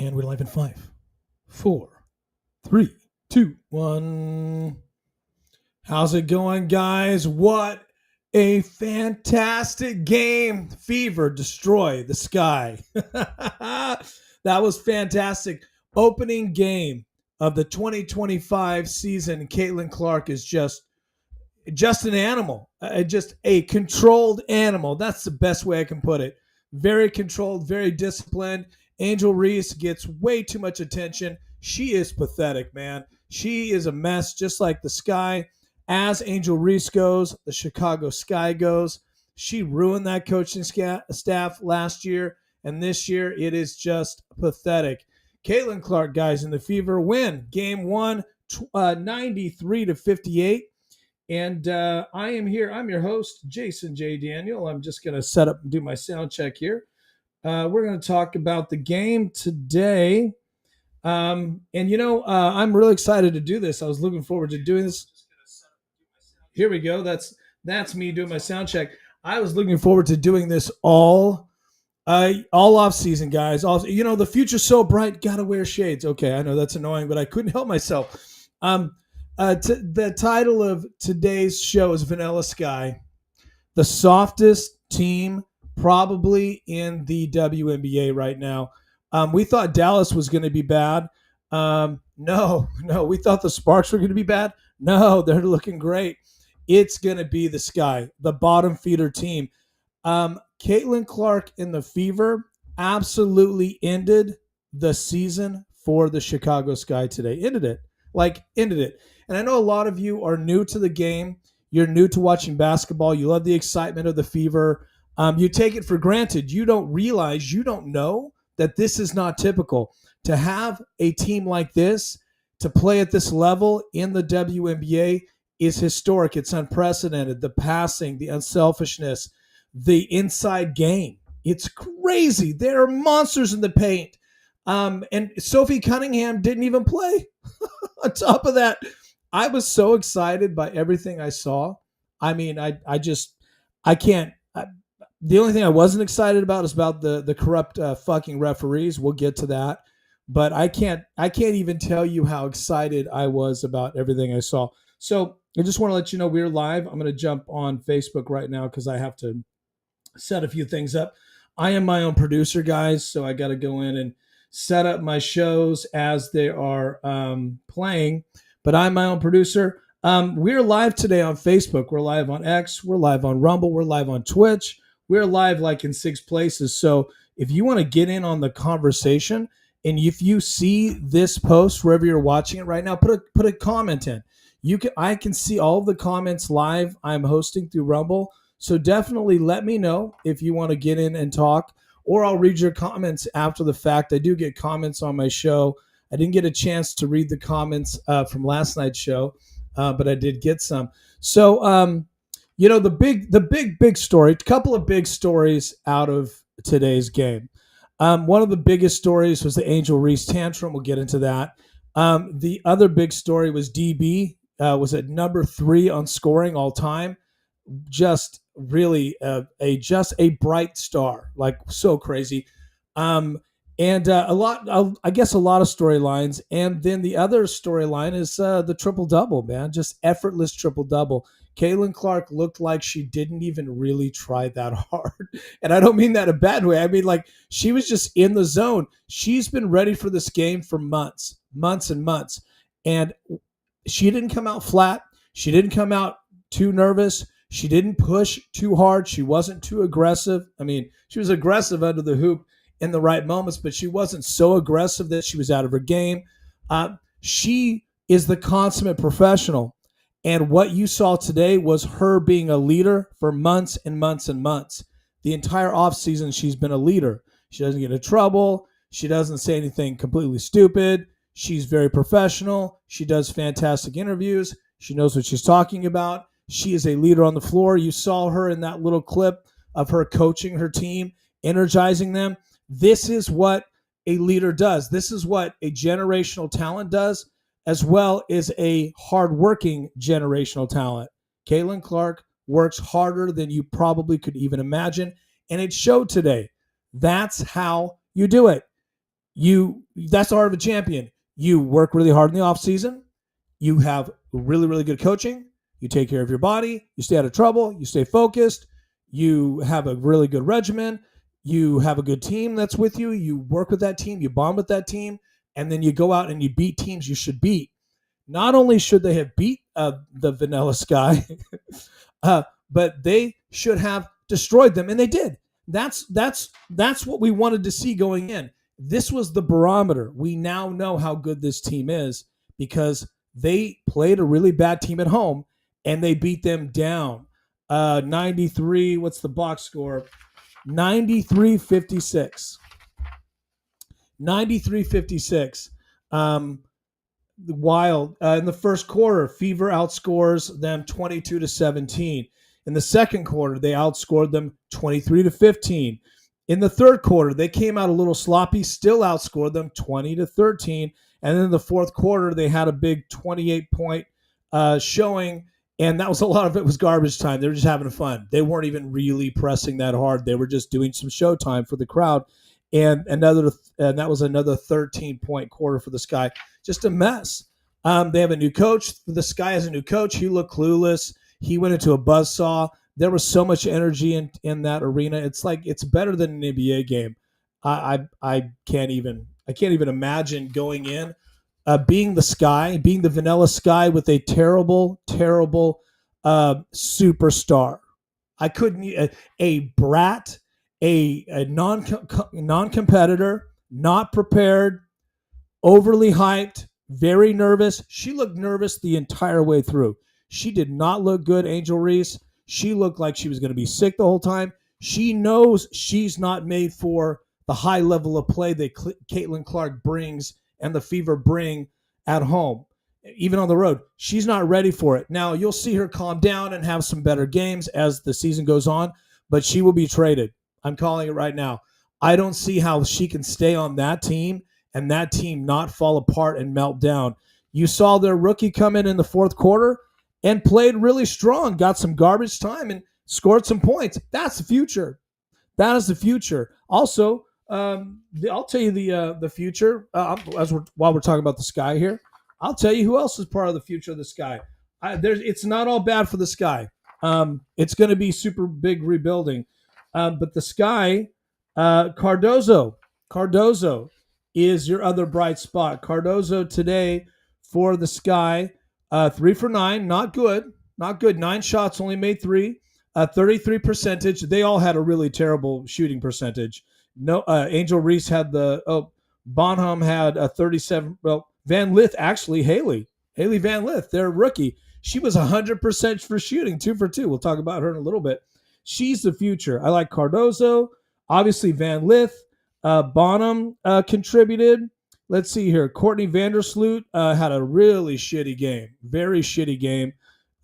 And we're live in 5, 4, 3, 2, 1. How's it going, guys? What a fantastic game. Fever, destroy the sky. That was fantastic. Opening game of the 2025 season. Caitlin Clark is just an animal, just a controlled animal. That's the best way I can put it. Very controlled, very disciplined. Angel Reese gets way too much attention. She is pathetic, man. She is a mess, just like the Sky. As Angel Reese goes, the Chicago Sky goes. She ruined that coaching staff last year, and this year it is just pathetic. Caitlin Clark, guys, in the Fever win game one, 93-58. And I am here. I'm your host, Jason J. Daniel. I'm just going to set up and do my sound check here. We're going to talk about the game today. I'm really excited to do this. I was looking forward to doing this. Here we go. That's me doing my sound check. I was looking forward to doing this all off season, guys. The future's so bright. Gotta wear shades. Okay, I know that's annoying, but I couldn't help myself. The title of today's show is Vanilla Sky, the softest team probably in the WNBA right now. We thought Dallas was going to be bad. No. We thought the Sparks were going to be bad. No, they're looking great. It's going to be the Sky, the bottom feeder team. Caitlin Clark in the Fever absolutely ended the season for the Chicago Sky today. Ended it. And I know a lot of you are new to the game. You're new to watching basketball. You love the excitement of the Fever. You take it for granted. You don't realize, you don't know that this is not typical. To have a team like this, to play at this level in the WNBA is historic. It's unprecedented. The passing, the unselfishness, the inside game. It's crazy. There are monsters in the paint. And Sophie Cunningham didn't even play. On top of that, I was so excited by everything I saw. I mean, I can't. The only thing I wasn't excited about is about the corrupt fucking referees. We'll get to that. But I can't even tell you how excited I was about everything I saw. So I just want to let you know we're live. I'm going to jump on Facebook right now because I have to set a few things up. I am my own producer, guys, so I got to go in and set up my shows as they are playing. But I'm my own producer. We're live today on Facebook. We're live on X. We're live on Rumble. We're live on Twitch. We're live like in 6 places. So if you want to get in on the conversation, and if you see this post wherever you're watching it right now, put a comment in. I can see all of the comments live. I'm hosting through Rumble. So definitely let me know if you want to get in and talk, or I'll read your comments after the fact. I do get comments on my show. I didn't get a chance to read the comments from last night's show, but I did get some. So, the big story, a couple of big stories out of today's game. One of the biggest stories was the Angel Reese tantrum. We'll get into that. The other big story was DB was at number 3 on scoring all time. Just really a bright star, like so crazy. And a lot of storylines. And then the other storyline is the triple-double, man. Just effortless triple-double. Caitlin Clark looked like she didn't even really try that hard. And I don't mean that a bad way. I mean, like, she was just in the zone. She's been ready for this game for months and months. And she didn't come out flat. She didn't come out too nervous. She didn't push too hard. She wasn't too aggressive. I mean, she was aggressive under the hoop in the right moments, but she wasn't so aggressive that she was out of her game. She is the consummate professional. And what you saw today was her being a leader for months and months and months. The entire offseason, she's been a leader. She doesn't get into trouble. She doesn't say anything completely stupid. She's very professional. She does fantastic interviews. She knows what she's talking about. She is a leader on the floor. You saw her in that little clip of her coaching her team, energizing them. This is what a leader does. This is what a generational talent does, as well as a hardworking generational talent. Caitlin Clark works harder than you probably could even imagine, and it showed today. That's how you do it. That's the art of a champion. You work really hard in the off season. You have really, really good coaching. You take care of your body. You stay out of trouble. You stay focused. You have a really good regimen. You have a good team that's with you. You work with that team. You bond with that team. And then you go out and you beat teams you should beat. Not only should they have beat the Vanilla Sky, but they should have destroyed them, and they did. That's what we wanted to see going in. This was the barometer. We now know how good this team is because they played a really bad team at home and they beat them down. 93, what's the box score? 93-56. 93-56. Wild. In the first quarter, Fever outscores them 22-17. In the second quarter, they outscored them 23-15. In the third quarter, they came out a little sloppy, still outscored them 20-13. And then in the fourth quarter, they had a big 28-point showing, and that was a lot of it was garbage time. They were just having fun. They weren't even really pressing that hard. They were just doing some showtime for the crowd. And that was another 13-point quarter for the Sky. Just a mess. They have a new coach. The Sky has a new coach. He looked clueless. He went into a buzzsaw. There was so much energy in that arena. It's like it's better than an NBA game. I can't even imagine going in, being the Sky, being the Vanilla Sky with a terrible superstar. I couldn't a brat, a non-competitor, not prepared, overly hyped, very nervous. She looked nervous the entire way through. She did not look good, Angel Reese. She looked like she was going to be sick the whole time. She knows she's not made for the high level of play that Caitlin Clark brings and the Fever bring at home, even on the road. She's not ready for it. Now, you'll see her calm down and have some better games as the season goes on, but she will be traded. I'm calling it right now. I don't see how she can stay on that team and that team not fall apart and melt down. You saw their rookie come in the fourth quarter and played really strong, got some garbage time and scored some points. That's the future. That is the future. Also, I'll tell you the future while we're talking about the Sky here. I'll tell you who else is part of the future of the Sky. It's not all bad for the Sky. It's going to be super big rebuilding. But the Sky, Cardozo is your other bright spot. Cardozo today for the Sky, 3 for 9, not good. 9 shots, only made 3. 33 percentage. They all had a really terrible shooting percentage. No, Angel Reese had Bonham had a 37. Well, Van Lith actually, Haley Van Lith, their rookie. She was 100% for shooting, 2 for 2. We'll talk about her in a little bit. She's the future. I like Cardozo. Obviously, Van Lith. Bonham contributed. Let's see here. Courtney Vandersloot had a really shitty game. Very shitty game.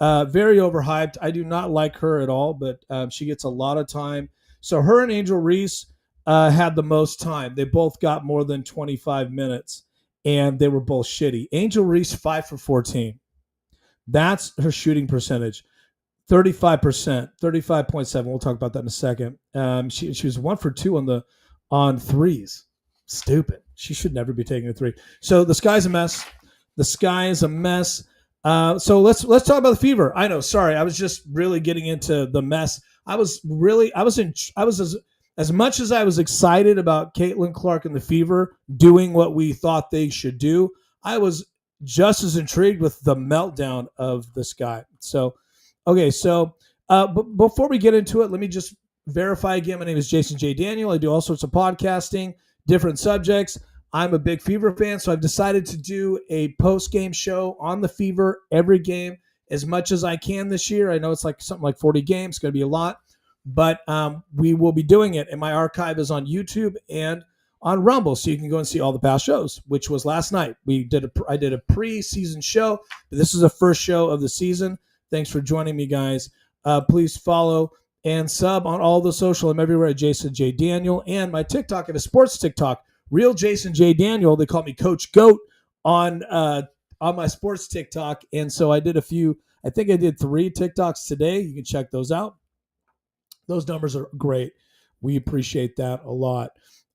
Very overhyped. I do not like her at all, but she gets a lot of time. So her and Angel Reese had the most time. They both got more than 25 minutes, and they were both shitty. Angel Reese, 5 for 14. That's her shooting percentage. 35%, 35.7. We'll talk about that in a second. She was 1 for 2 on threes. Stupid. She should never be taking a 3. So the Sky's a mess. The Sky is a mess. So let's talk about the Fever. I know. Sorry, I was just really getting into the mess. As much as I was excited about Caitlin Clark and the Fever doing what we thought they should do, I was just as intrigued with the meltdown of the Sky. So, okay. So, before we get into it, let me just verify again. My name is Jason J. Daniel. I do all sorts of podcasting, different subjects. I'm a big Fever fan, so I've decided to do a post-game show on the Fever every game as much as I can this year. I know it's like something like 40 games. It's going to be a lot, but we will be doing it, and my archive is on YouTube and on Rumble, so you can go and see all the past shows, which was last night. I did a pre-season show. This is the first show of the season. Thanks for joining me, guys. Please follow and sub on all the social. I'm everywhere at Jason J. Daniel, and my TikTok. I have a sports TikTok. Real Jason J. Daniel. They call me Coach Goat on my sports TikTok. And so I did I think I did 3 TikToks today. You can check those out. Those numbers are great. We appreciate that a lot.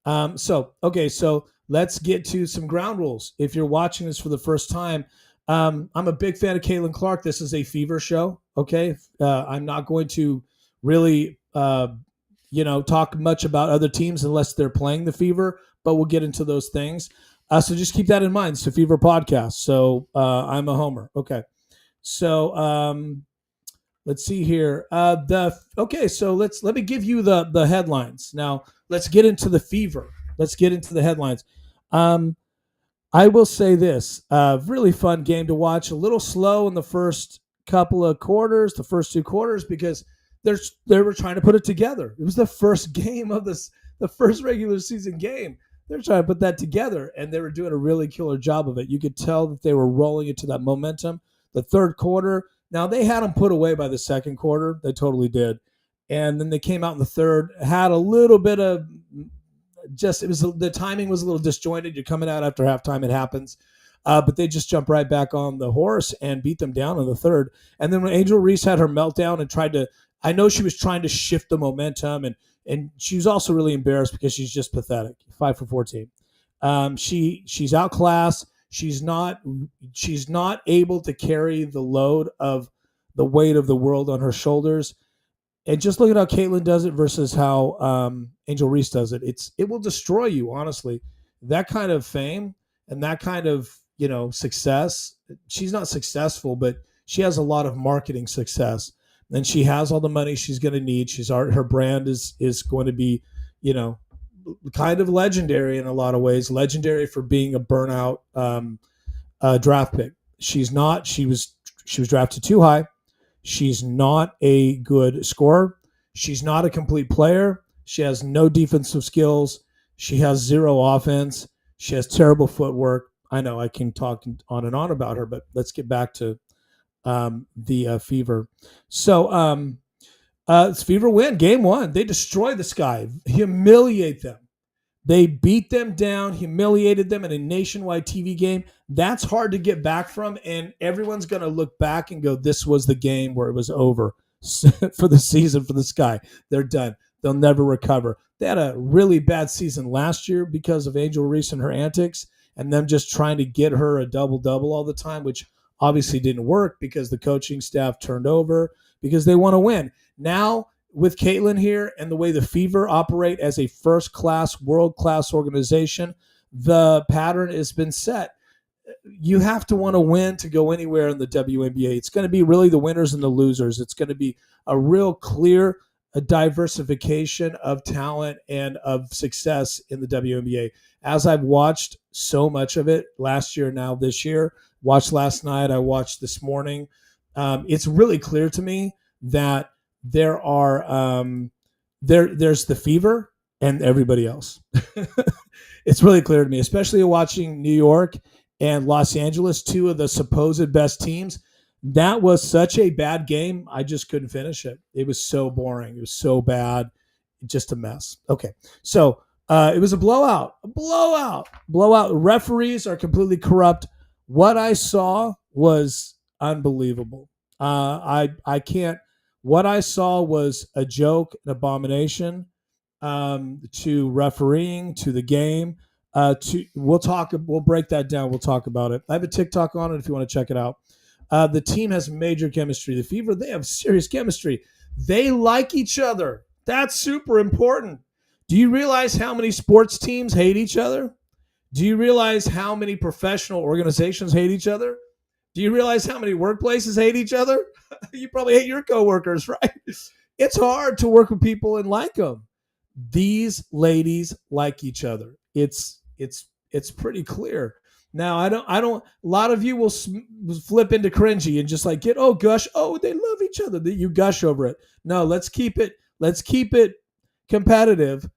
So let's get to some ground rules. If you're watching this for the first time, I'm a big fan of Caitlin Clark. This is a Fever show. Okay, I'm not going to really, talk much about other teams unless they're playing the Fever, but we'll get into those things. So just keep that in mind. It's a Fever podcast. So I'm a homer. Okay. So let's see here. So let me give you the headlines. Now let's get into the Fever. Let's get into the headlines. Um, I will say this: really fun game to watch. A little slow in the first couple of quarters, the first two quarters, because they were trying to put it together. It was the first game of the first regular season game. They're trying to put that together, and they were doing a really killer job of it. You could tell that they were rolling into that momentum. The third quarter, now they had them put away by the second quarter. They totally did. And then they came out in the third, had a little bit of the timing was a little disjointed. You're coming out after halftime, it happens. But they just jumped right back on the horse and beat them down in the third. And then when Angel Reese had her meltdown and I know she was trying to shift the momentum, and she was also really embarrassed because she's just pathetic. 5 for 14. She's outclassed. She's not able to carry the load of the weight of the world on her shoulders. And just look at how Caitlin does it versus how Angel Reese does it. It will destroy you, honestly. That kind of fame and that kind of success. She's not successful, but she has a lot of marketing success, and she has all the money she's going to need. Her brand is going to be, kind of legendary in a lot of ways. Legendary for being a burnout draft pick. She's not. She was drafted too high. She's not a good scorer. She's not a complete player. She has no defensive skills. She has zero offense. She has terrible footwork. I know I can talk on and on about her, but let's get back to the Fever. So Fever win game one. They destroy the Sky, humiliate them. They beat them down, humiliated them in a nationwide TV game. That's hard to get back from, and everyone's going to look back and go, this was the game where it was over for the season for the Sky. They're done. They'll never recover. They had a really bad season last year because of Angel Reese and her antics and them just trying to get her a double-double all the time, which obviously didn't work because the coaching staff turned over because they want to win. Now, with Caitlin here and the way the Fever operate as a first-class, world-class organization, the pattern has been set. You have to want to win to go anywhere in the WNBA. It's going to be really the winners and the losers. It's going to be a real clear diversification of talent and of success in the WNBA. As I've watched so much of it last year, now this year, watched last night, I watched this morning, it's really clear to me that there are there's the Fever and everybody else. It's really clear to me, especially watching New York and Los Angeles, two of the supposed best teams. That was such a bad game. I just couldn't finish it. It was so boring. It was so bad. Just a mess. Okay. So it was a blowout. Referees are completely corrupt. What I saw was unbelievable. I can't. What I saw was a joke, an abomination to refereeing, to the game. We'll break that down. We'll talk about it. I have a TikTok on it if you want to check it out. The team has major chemistry. The Fever, they have serious chemistry. They like each other. That's super important. Do you realize how many sports teams hate each other? Do you realize how many professional organizations hate each other? Do you realize how many workplaces hate each other? You probably hate your coworkers, right? It's hard to work with people and like them. These ladies like each other. It's pretty clear. Now, I don't. A lot of you will flip into cringy and just like they love each other. That you gush over it. No, let's keep it competitive.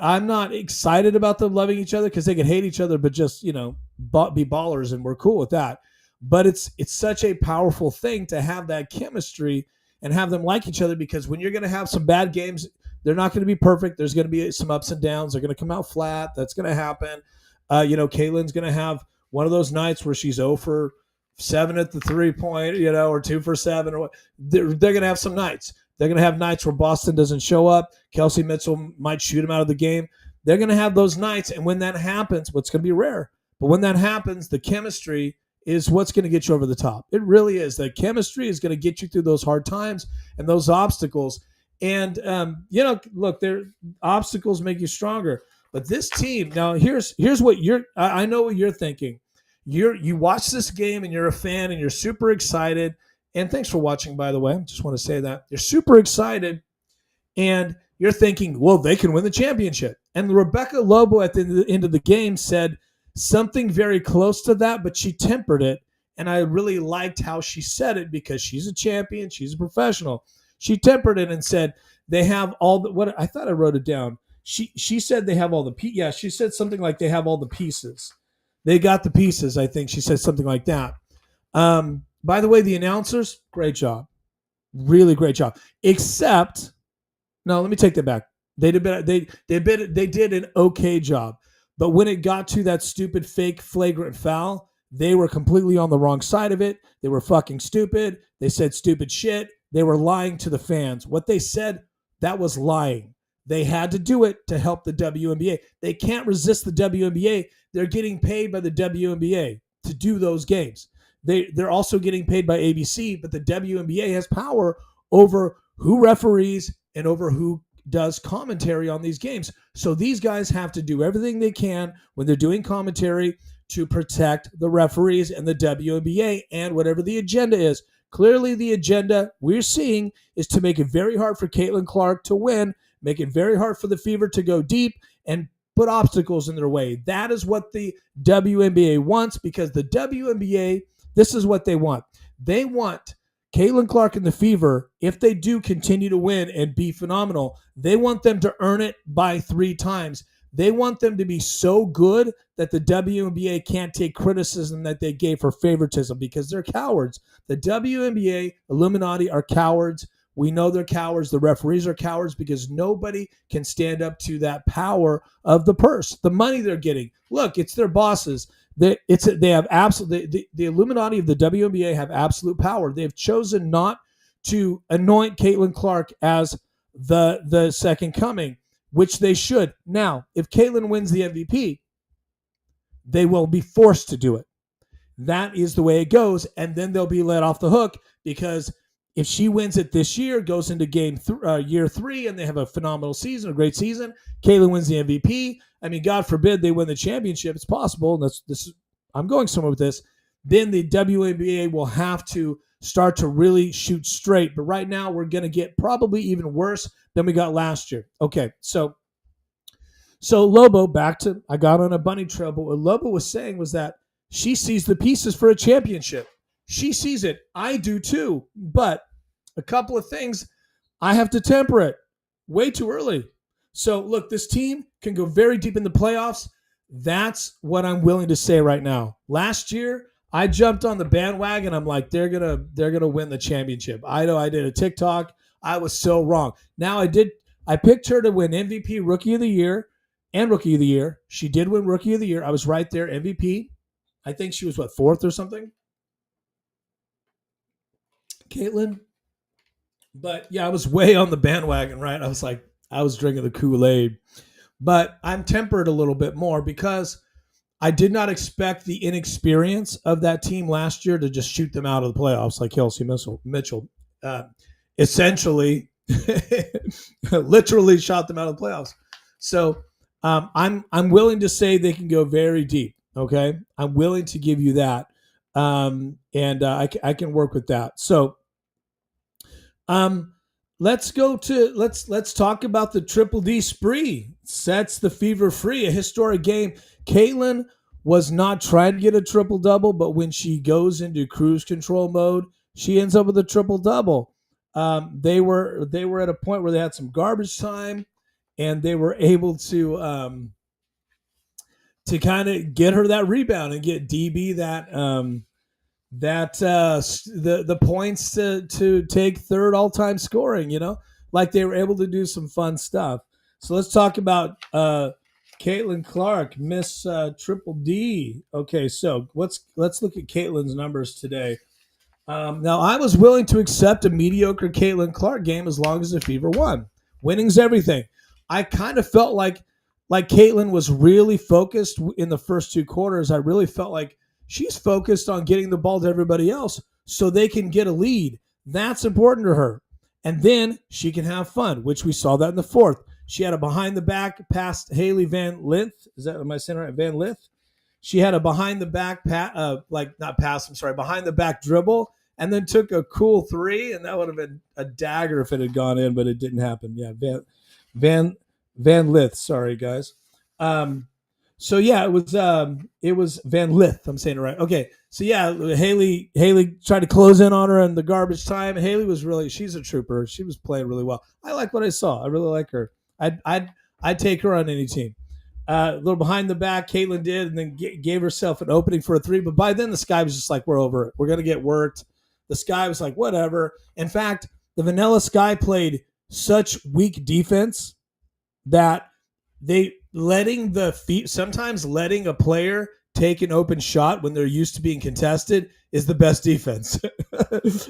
I'm not excited about them loving each other because they can hate each other, but just be ballers, and we're cool with that. But it's such a powerful thing to have that chemistry and have them like each other, because when you're going to have some bad games, they're not going to be perfect. There's going to be some ups and downs. They're going to come out flat. That's going to happen. Caitlin's going to have one of those nights where she's 0 for 7 at the 3-point, or 2 for 7. Or they're going to have some nights. They're going to have nights where Boston doesn't show up. Kelsey Mitchell might shoot him out of the game. they're going to have those nights. And when that happens, what's going to be rare, but when that happens, the chemistry is what's going to get you over the top. It really is. The chemistry is going to get you through those hard times and those obstacles. And, look, obstacles make you stronger. But this team, now here's what I know what you're thinking. You watch this game and you're a fan and you're super excited. And thanks for watching, by the way. I just want to say that. You're super excited and you're thinking, well, they can win the championship. And Rebecca Lobo at the end of the game said something very close to that, but she tempered it. And I really liked how she said it because she's a champion. She's a professional. She tempered it and said they have all the, what I thought I wrote it down. She said they have all the she said something like they have all the pieces. They got the pieces, I think. She said something like that. By the way, the announcers, great job. Really great job. Except, no, let me take that back. They did an okay job. But when it got to that stupid fake flagrant foul, they were completely on the wrong side of it. They were fucking stupid. They said stupid shit. They were lying to the fans. What they said, that was lying. They had to do it to help the WNBA. They can't resist the WNBA. They're getting paid by the WNBA to do those games. They're also getting paid by ABC, but the WNBA has power over who referees and over who does commentary on these games. So these guys have to do everything they can when they're doing commentary to protect the referees and the WNBA and whatever the agenda is. Clearly, the agenda we're seeing is to make it very hard for Caitlin Clark to win, make it very hard for the Fever to go deep, and put obstacles in their way. That is what the WNBA wants because the WNBA, this is what they want. They want Caitlin Clark and the Fever, if they do continue to win and be phenomenal, they want them to earn it by 3 times. They want them to be so good that the WNBA can't take criticism that they gave for favoritism because they're cowards. The WNBA Illuminati are cowards. We know they're cowards. The referees are cowards because nobody can stand up to that power of the purse, the money they're getting. Look, it's their bosses. They have absolute. The Illuminati of the WNBA have absolute power. They have chosen not to anoint Caitlin Clark as the second coming, which they should. Now, if Caitlin wins the MVP, they will be forced to do it. That is the way it goes, and then they'll be let off the hook because if she wins it this year, goes into year 3, and they have a phenomenal season, a great season, Caitlin wins the MVP. I mean, God forbid they win the championship. It's possible, and I'm going somewhere with this. Then the WNBA will have to start to really shoot straight. But right now, we're going to get probably even worse than we got last year. Okay, so Lobo, I got on a bunny trail, but what Lobo was saying was that she sees the pieces for a championship. She sees it. I do too. But a couple of things, I have to temper it. Way too early. So, look, this team can go very deep in the playoffs. That's what I'm willing to say right now. Last year, I jumped on the bandwagon. I'm like, they're gonna win the championship. I know I did a TikTok. I was so wrong. Now I picked her to win MVP, Rookie of the Year, and Rookie of the Year. She did win Rookie of the Year. I was right there, MVP. I think she was, 4th or something? Caitlin? But, yeah, I was way on the bandwagon, right? I was drinking the Kool-Aid. But I'm tempered a little bit more because I did not expect the inexperience of that team last year to just shoot them out of the playoffs like Kelsey Mitchell. Essentially, literally shot them out of the playoffs. So I'm willing to say they can go very deep. Okay, I'm willing to give you that, and I can work with that. So, let's talk about the Triple D spree. Sets the Fever free, a historic game. Caitlin was not trying to get a triple double, but when she goes into cruise control mode, she ends up with a triple double. They were at a point where they had some garbage time, and they were able to kind of get her that rebound and get DB the points to take 3rd all-time scoring, like they were able to do some fun stuff. So let's talk about Caitlin Clark, Miss Triple D. Okay, so let's look at Caitlin's numbers today. Now, I was willing to accept a mediocre Caitlin Clark game as long as the Fever won. Winning's everything. I kind of felt like like Caitlin was really focused in the first two quarters. I really felt like she's focused on getting the ball to everybody else so they can get a lead. That's important to her. And then she can have fun, which we saw that in the fourth. She had a behind the back past Haley Van Lith. Is that, am I saying right? Van Lith? She had a behind the back, not pass, I'm sorry, behind the back dribble, and then took a cool three, and that would have been a dagger if it had gone in, but it didn't happen. Yeah, Van Van Lith. Sorry, guys. Um, so yeah, it was Van Lith. I'm saying it right. Okay. So yeah, Haley tried to close in on her in the garbage time. Haley was really, she's a trooper. She was playing really well. I like what I saw. I really like her. I'd take her on any team. A little behind the back, Caitlin did, and then gave herself an opening for a three. But by then, the Sky was just like, we're over it. We're gonna get worked. The Sky was like, whatever. In fact, the Vanilla Sky played such weak defense that they letting the feet sometimes letting a player take an open shot when they're used to being contested is the best defense.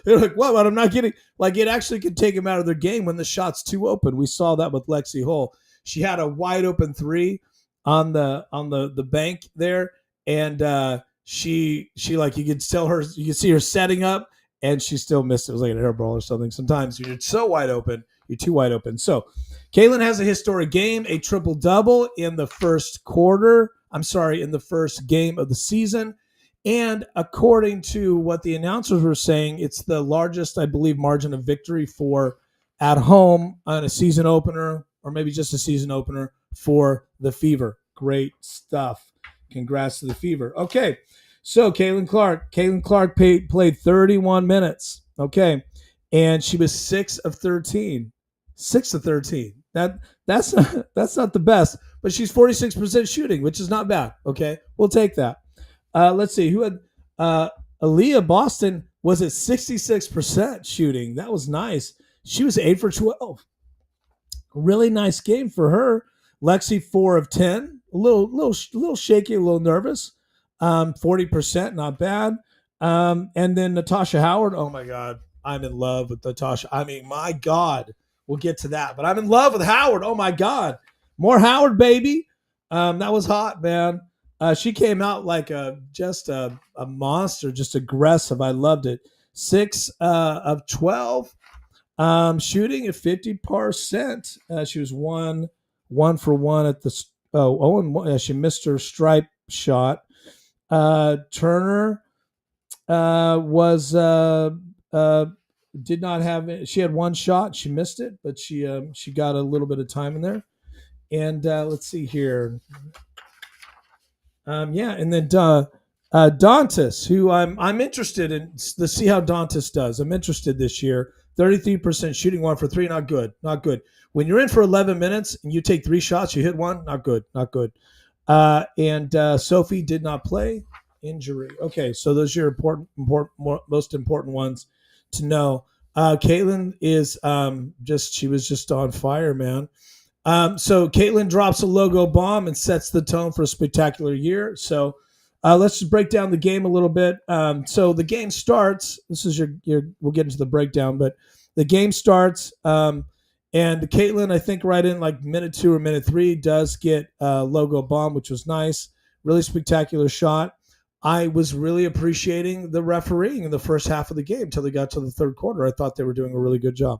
They're like, well, I'm not getting, like, it actually could take them out of their game when the shot's too open. We saw that with Lexi Hull. She had a wide open three on the bank there, and she like, you could tell her, you could see her setting up, and she still missed it. It was like an air ball or something. Sometimes you're so wide open, you're too wide open. So Caitlin has a historic game, a triple-double in the first quarter. I'm sorry, in the first game of the season. And according to what the announcers were saying, it's the largest, I believe, margin of victory for at home on a season opener, or maybe just a season opener for the Fever. Great stuff. Congrats to the Fever. Okay, so Caitlin Clark played 31 minutes. Okay, and she was 6 of 13. 6 of 13. That's not the best, but she's 46% shooting, which is not bad. Okay, we'll take that. Let's see who had Aaliyah Boston was at 66% shooting. That was nice. She was 8 for 12. Really nice game for her. Lexi 4 of 10. A little shaky, a little nervous. 40%, not bad. And then Natasha Howard. Oh my God, I'm in love with Natasha. I mean, my God. We'll get to that. But I'm in love with Howard. Oh, my God. More Howard, baby. That was hot, man. She came out like just a monster, just aggressive. I loved it. 6 of 12, shooting at 50%. She was one for one at the and 1. She missed her stripe shot. Turner was did not have it. She had one shot. She missed it, but she got a little bit of time in there. And let's see here. And then Dantas, who I'm interested in to see how Dantas does. I'm interested this year. 33% shooting, 1 for 3. Not good. Not good. When you're in for 11 minutes and you take 3 shots, you hit 1. Not good. Not good. And Sophie did not play. Injury. Okay, so those are your most important ones to know. Caitlin is she was just on fire, man. So Caitlin drops a logo bomb and sets the tone for a spectacular year. So let's just break down the game a little bit. So the game starts. This is we'll get into the breakdown, but the game starts. And Caitlin, I think right in like minute 2 or minute 3, does get a logo bomb, which was nice. Really spectacular shot. I was really appreciating the refereeing in the first half of the game until they got to the third quarter. I thought they were doing a really good job.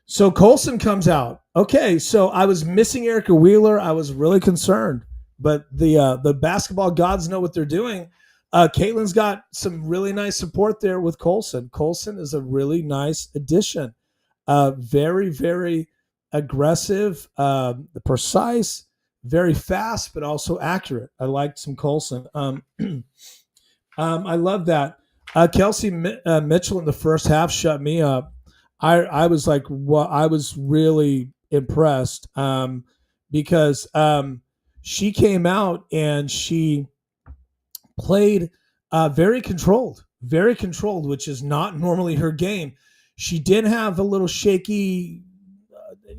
So Colson comes out. Okay, so I was missing Erica Wheeler. I was really concerned, but the basketball gods know what they're doing. Caitlin's got some really nice support there with Colson. Colson is a really nice addition. Very, very aggressive, precise, very fast, but also accurate. I liked some Colson. I love that. Kelsey Mitchell in the first half shut me up. I was like, I was really impressed because she came out and she played very controlled, which is not normally her game. She did have a little shaky,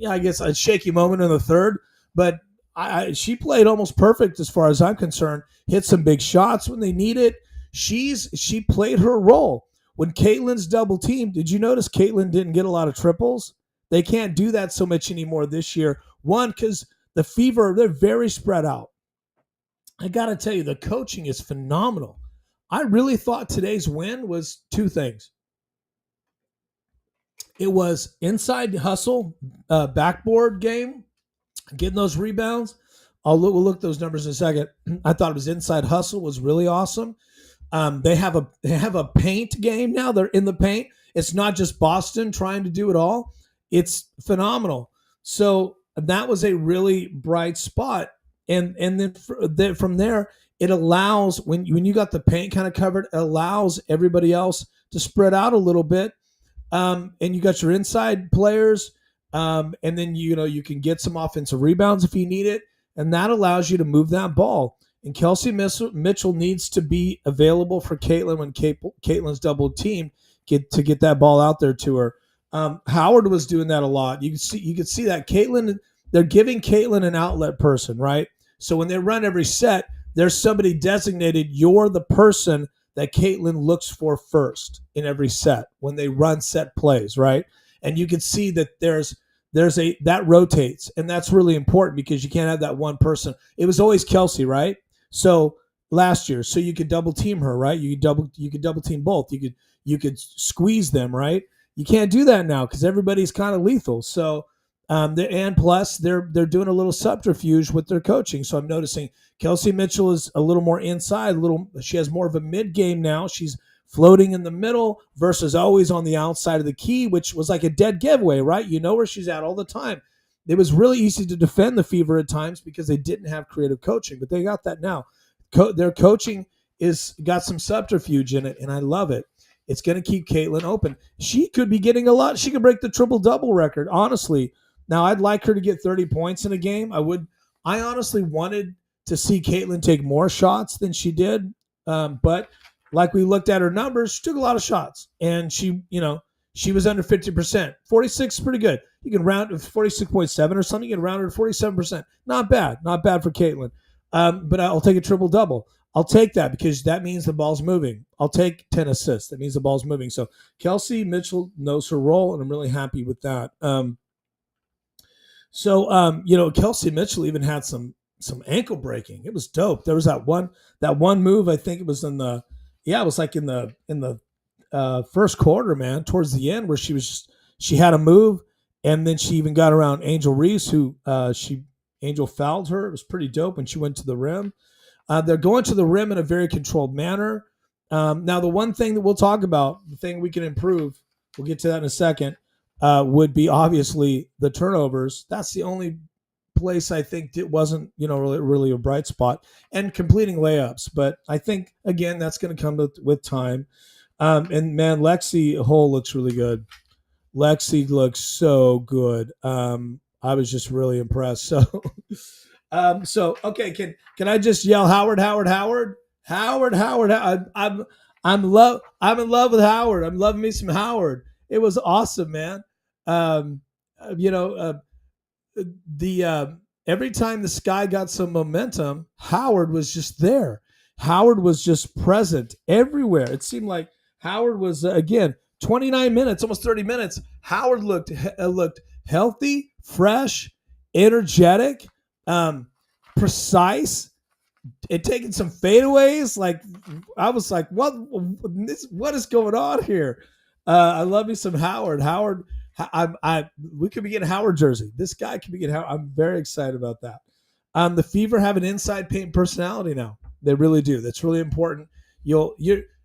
I guess a shaky moment in the third, but she played almost perfect as far as I'm concerned. Hit some big shots when they need it. She played her role. When Caitlin's double teamed, did you notice Caitlin didn't get a lot of triples? They can't do that so much anymore this year. One, because The Fever, they're very spread out. I got to tell you, the coaching is phenomenal. I really thought today's win was two things. It was inside hustle, backboard game, getting those rebounds. We'll look at those numbers in a second. I thought it was inside hustle was really awesome. They have a paint game now. They're in the paint. It's not just Boston trying to do it all. It's phenomenal. So that was a really bright spot. And then from there, it allows when you got the paint kind of covered, it allows everybody else to spread out a little bit. And you got your inside players, and then you can get some offensive rebounds if you need it, and that allows you to move that ball. And Kelsey Mitchell needs to be available for Caitlin when Caitlin's double teamed to get that ball out there to her. Howard was doing that a lot. You could see that Caitlin. They're giving Caitlin an outlet person, right? So when they run every set, there's somebody designated. You're the person that Caitlin looks for first in every set when they run set plays, right? And you can see that that rotates, and that's really important because you can't have that one person. It was always Kelsey, right? So last year, so you could double team her, right? You could double team both. You could squeeze them, right? You can't do that now because everybody's kind of lethal. So and plus they're doing a little subterfuge with their coaching. So I'm noticing Kelsey Mitchell is a little more inside. She has more of a mid game now. She's floating in the middle versus always on the outside of the key, which was like a dead giveaway, right? You know where she's at all the time. It was really easy to defend the Fever at times because they didn't have creative coaching, but they got that now. Their coaching is got some subterfuge in it, and I love it. It's going to keep Caitlin open. She could be getting a lot. She could break the triple-double record, honestly. Now, I'd like her to get 30 points in a game. I honestly wanted to see Caitlin take more shots than she did, but like we looked at her numbers, she took a lot of shots, and she was under 50%. 46 is pretty good. You can round 46.7 or something. You can round her to 47%. Not bad for Caitlin. But I'll take a triple-double. I'll take that because that means the ball's moving. I'll take 10 assists. That means the ball's moving. So Kelsey Mitchell knows her role, and I'm really happy with that. Kelsey Mitchell even had some ankle breaking. It was dope. There was that one move. I think it was in the first quarter, man, towards the end, where she had a move, and then she even got around Angel Reese, who Angel fouled her. It was pretty dope when she went to the rim. They're going to the rim in a very controlled manner. Now, the one thing that we'll talk about, the thing we can improve, we'll get to that in a second, would be obviously the turnovers. That's the only place I think it wasn't, really a bright spot, and completing layups. But I think, again, that's going to come with time. And man, Lexi Hole looks really good. Lexi looks so good. I was just really impressed. So, okay, can I just yell Howard? I'm in love with Howard. I'm loving me some Howard. It was awesome, man. Every time the Sky got some momentum, Howard was just there. Howard was just present everywhere. It seemed like Howard was again 29 minutes, almost 30 minutes. Howard looked healthy, fresh, energetic, precise, and taking some fadeaways. Like I was like, what is going on here? I love me some Howard. Howard, we could be getting Howard jersey. This guy could be getting Howard. I'm very excited about that. The Fever have an inside paint personality now. They really do. That's really important.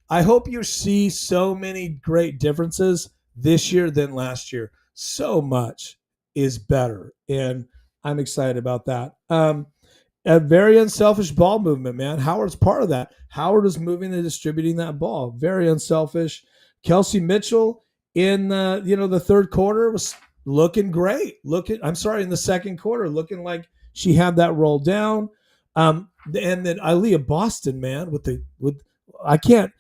I hope you see so many great differences this year than last year. So much is better, and I'm excited about that. A very unselfish ball movement, man. Howard's part of that. Howard is moving and distributing that ball. Very unselfish. Kelsey Mitchell in the third quarter was looking great. In the second quarter, looking like she had that roll down. And then Aaliyah Boston, man,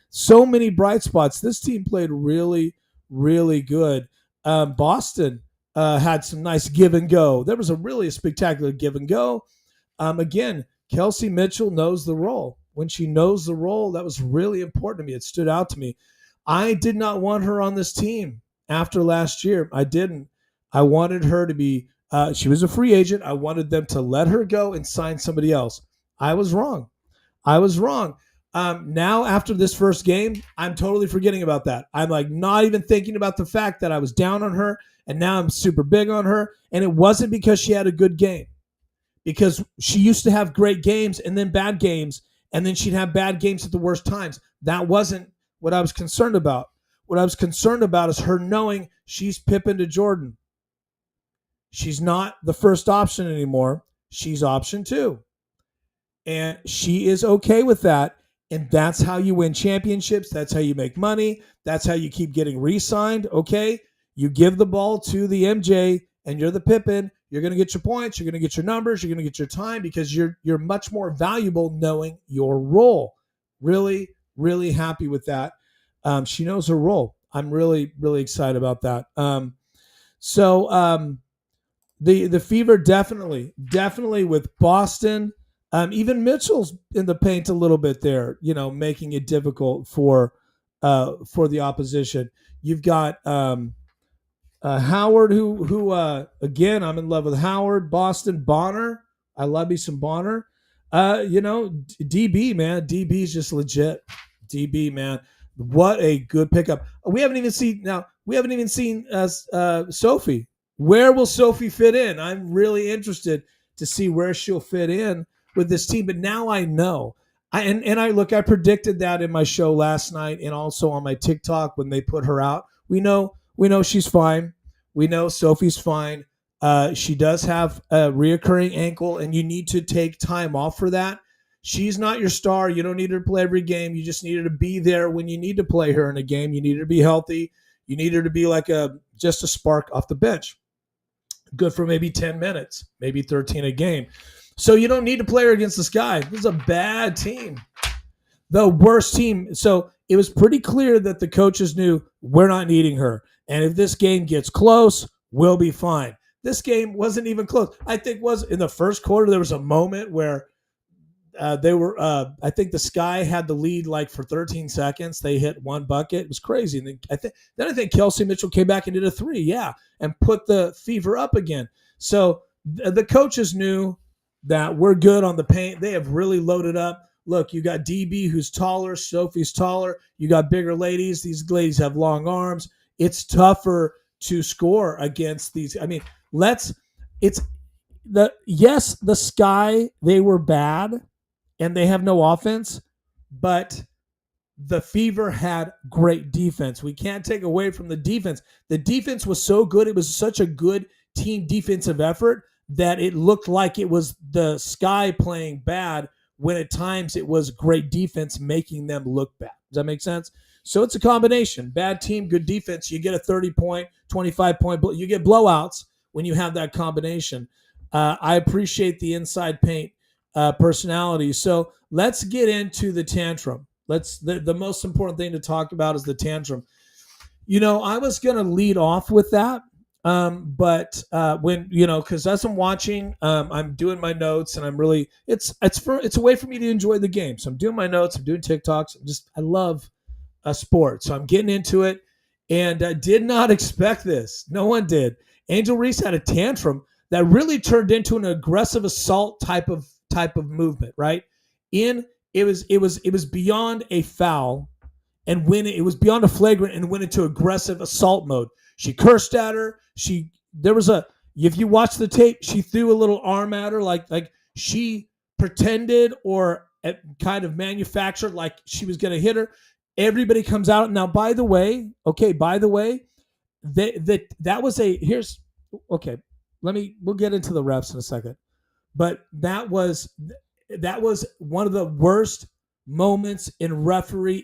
so many bright spots. This team played really, really good. Boston had some nice give and go. There was a really spectacular give and go. Again, Kelsey Mitchell knows the role. When she knows the role, that was really important to me. It stood out to me. I did not want her on this team after last year. I didn't. I wanted her to be She was a free agent. I wanted them to let her go and sign somebody else. I was wrong. I was wrong. Now, after this first game, I'm totally forgetting about that. I'm like not even thinking about the fact that I was down on her, and now I'm super big on her. And it wasn't because she had a good game, because she used to have great games and then bad games, and then she'd have bad games at the worst times. That wasn't what I was concerned about. What I was concerned about is her knowing she's Pippen to Jordan. She's not the first option anymore. She's option 2. And she is okay with that. And that's how you win championships. That's how you make money. That's how you keep getting re-signed. Okay. You give the ball to the MJ and you're the Pippen. You're going to get your points. You're going to get your numbers. You're going to get your time because you're much more valuable knowing your role. Really, really happy with that. She knows her role. I'm really, really excited about that. The Fever definitely with Boston. Even Mitchell's in the paint a little bit there, making it difficult for the opposition. You've got Howard, who again, I'm in love with Howard. Boston, Bonner. I love me some Bonner. DB, man. DB's just legit. DB, man. What a good pickup. We haven't even seen Sophie. Where will Sophie fit in? I'm really interested to see where she'll fit in with this team. But now I know. I predicted that in my show last night and also on my TikTok when they put her out. We know she's fine. We know Sophie's fine. She does have a reoccurring ankle, and you need to take time off for that. She's not your star. You don't need her to play every game. You just need her to be there when you need to play her in a game. You need her to be healthy. You need her to be like just a spark off the bench. Good for maybe 10 minutes, maybe 13 a game. So you don't need to play her against this guy. This is a bad team. The worst team. So it was pretty clear that the coaches knew we're not needing her. And if this game gets close, we'll be fine. This game wasn't even close. I think was in the first quarter, there was a moment where I think the Sky had the lead like for 13 seconds. They hit one bucket. It was crazy. And then I think Kelsey Mitchell came back and did a 3. Yeah. And put the Fever up again. So the coaches knew that we're good on the paint. They have really loaded up. Look, you got DB who's taller. Sophie's taller. You got bigger ladies. These ladies have long arms. It's tougher to score against these. I mean, the Sky, they were bad and they have no offense, but the Fever had great defense. We can't take away from the defense. The defense was so good. It was such a good team defensive effort that it looked like it was the Sky playing bad when at times it was great defense making them look bad. Does that make sense? So it's a combination. Bad team, good defense. You get a 30-point, 25-point. You get blowouts when you have that combination. I appreciate the inside paint personality. So let's get into the tantrum. The most important thing to talk about is the tantrum. I was going to lead off with that. But when, because as I'm watching, I'm doing my notes and I'm really, it's a way for me to enjoy the game. So I'm doing my notes, I'm doing TikToks. I love sport. So I'm getting into it and I did not expect this. No one did. Angel Reese had a tantrum that really turned into an aggressive assault type of movement, right? It was beyond a foul and when it was beyond a flagrant and went into aggressive assault mode. She cursed at her. If you watch the tape, she threw a little arm at her, like she pretended or kind of manufactured like she was going to hit her. Everybody comes out. Now, by the way, that was we'll get into the refs in a second, but that was one of the worst moments in referee,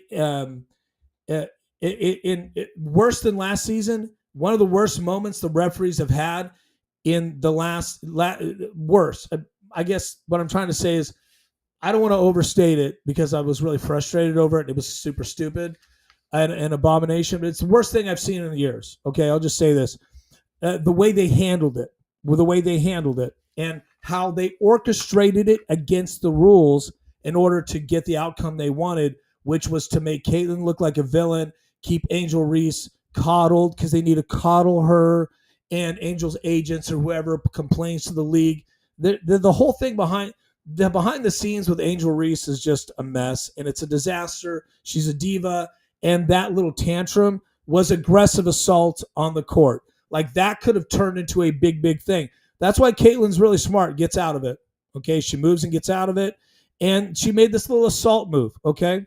worse than last season. One of the worst moments the referees have had in the worst. I guess what I'm trying to say is I don't want to overstate it because I was really frustrated over it. It was super stupid and an abomination. But it's the worst thing I've seen in years. Okay, I'll just say this. The way they handled it, and how they orchestrated it against the rules in order to get the outcome they wanted, which was to make Caitlin look like a villain, keep Angel Reese coddled because they need to coddle her and Angel's agents or whoever complains to the league. The whole thing behind the scenes with Angel Reese is just a mess, and it's a disaster. She's a diva, and that little tantrum was aggressive assault on the court. Like that could have turned into a big thing. That's why Caitlin's really smart, gets out of it. Okay, she moves and gets out of it, and she made this little assault move. Okay,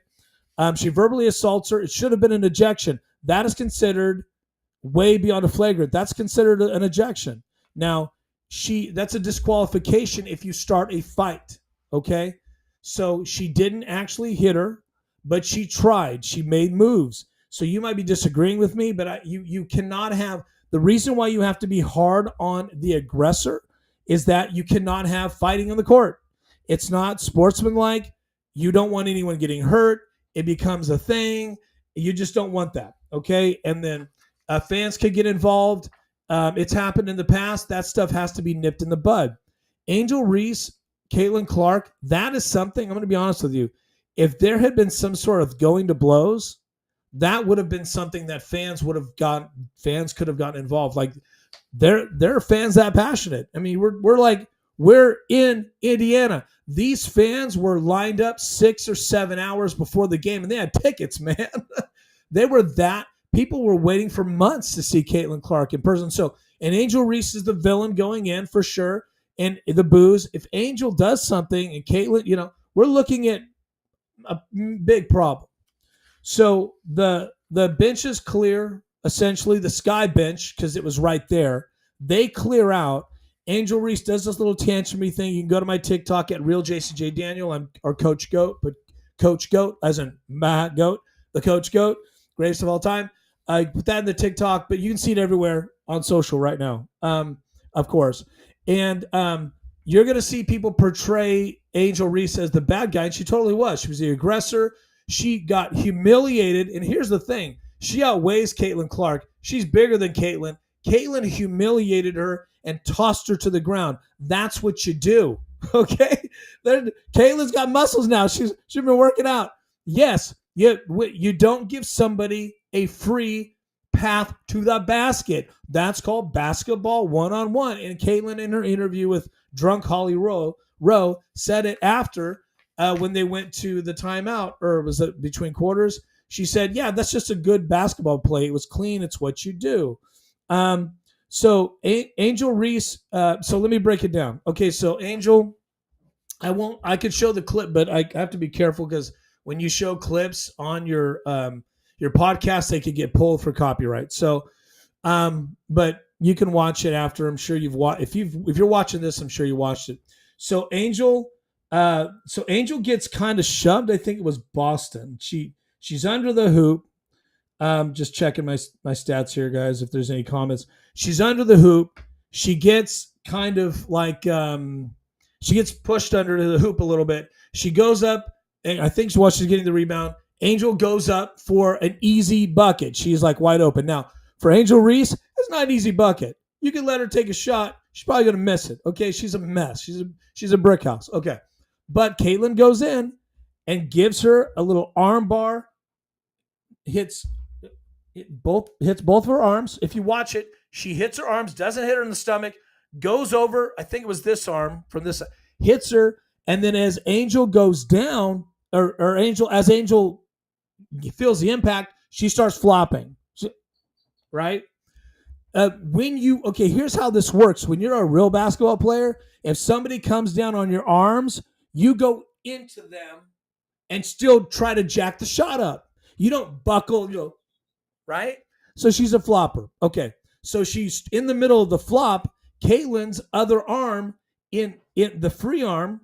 she verbally assaults her. It should have been an ejection. That is considered way beyond a flagrant. That's considered an ejection. Now, that's a disqualification if you start a fight. Okay, so she didn't actually hit her, but she tried. She made moves. So you might be disagreeing with me, but you cannot have the reason why you have to be hard on the aggressor is that you cannot have fighting on the court. It's not sportsmanlike. You don't want anyone getting hurt. It becomes a thing. You just don't want that. Okay, and then fans could get involved. It's happened in the past. That stuff has to be nipped in the bud. Angel Reese, Caitlin Clark, that is something, I'm going to be honest with you. If there had been some sort of going to blows, that would have been something that fans could have gotten involved. Like there are fans that passionate. I mean, we're in Indiana. These fans were lined up 6 or 7 hours before the game, and they had tickets, man. They were that. People were waiting for months to see Caitlin Clark in person. So, and Angel Reese is the villain going in for sure. And the booze. If Angel does something and Caitlin, we're looking at a big problem. So the bench is clear, essentially the sky bench, because it was right there. They clear out. Angel Reese does this little tantrum thing. You can go to my TikTok at Real Jason J. Daniel. I'm our Coach Goat, but Coach Goat, as in Matt Goat, the Coach Goat, greatest of all time. I put that in the TikTok, but you can see it everywhere on social right now, of course. And you're going to see people portray Angel Reese as the bad guy, and she totally was. She was the aggressor. She got humiliated. And here's the thing. She outweighs Caitlin Clark. She's bigger than Caitlin. Caitlin humiliated her and tossed her to the ground. That's what you do, okay? Caitlin's got muscles now. She's been working out. Yes, you don't give somebody a free path to the basket. That's called basketball one-on-one. And Caitlin, in her interview with Drunk Holly Rowe said it after when they went to the timeout, or was it between quarters? She said, yeah, that's just a good basketball play. It was clean. It's what you do. So Angel Reese, so let me break it down. Okay, so Angel, I could show the clip, but I have to be careful because when you show clips on your podcast, they could get pulled for copyright. So, but you can watch it after. I'm sure you've watched. If you're watching this, I'm sure you watched it. So Angel gets kind of shoved. I think it was Boston. She's under the hoop. Just checking my stats here, guys. If there's any comments, she's under the hoop. She gets kind of like she gets pushed under the hoop a little bit. She goes up, and I think while she's getting the rebound, Angel goes up for an easy bucket. She's like wide open. Now, for Angel Reese, it's not an easy bucket. You can let her take a shot. She's probably going to miss it. Okay, she's a mess. She's a brick house. Okay, but Caitlin goes in and gives her a little arm bar. Hits both of her arms. If you watch it, she hits her arms, doesn't hit her in the stomach, goes over, I think it was this arm from this, hits her, and then as Angel goes down, or as Angel feels the impact, she starts flopping. Right? Here's how this works. When you're a real basketball player, if somebody comes down on your arms, you go into them and still try to jack the shot up. You don't buckle, right? So she's a flopper. Okay. So she's in the middle of the flop. Caitlin's other arm in the free arm